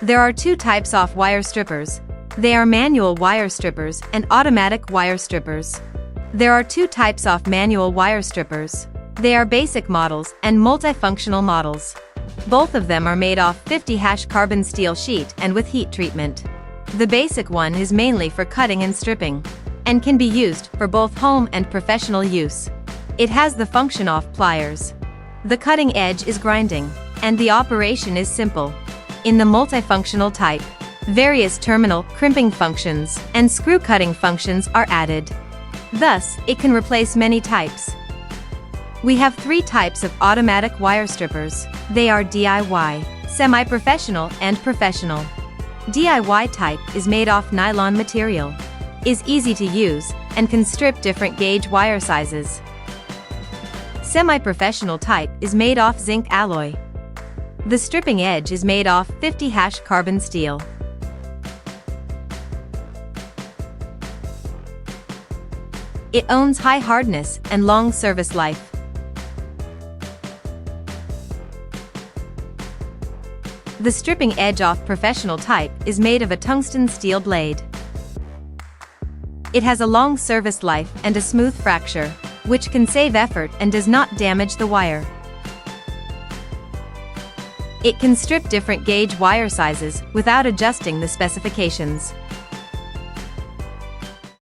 There are two types of wire strippers. They are manual wire strippers and automatic wire strippers. There are two types of manual wire strippers. They are basic models and multifunctional models. Both of them are made of 50H carbon steel sheet and with heat treatment. The basic one is mainly for cutting and stripping, and can be used for both home and professional use. It has the function of pliers. The cutting edge is grinding, and the operation is simple. In the multifunctional type, various terminal crimping functions and screw cutting functions are added. Thus, it can replace many types. We have three types of automatic wire strippers. They are DIY, semi-professional and professional. DIY type is made of nylon material, is easy to use, and can strip different gauge wire sizes. Semi-professional type is made of zinc alloy. The stripping edge is made of 50H carbon steel. It owns high hardness and long service life. The stripping edge of professional type is made of a tungsten steel blade. It has a long service life and a smooth fracture, which can save effort and does not damage the wire. It can strip different gauge wire sizes without adjusting the specifications.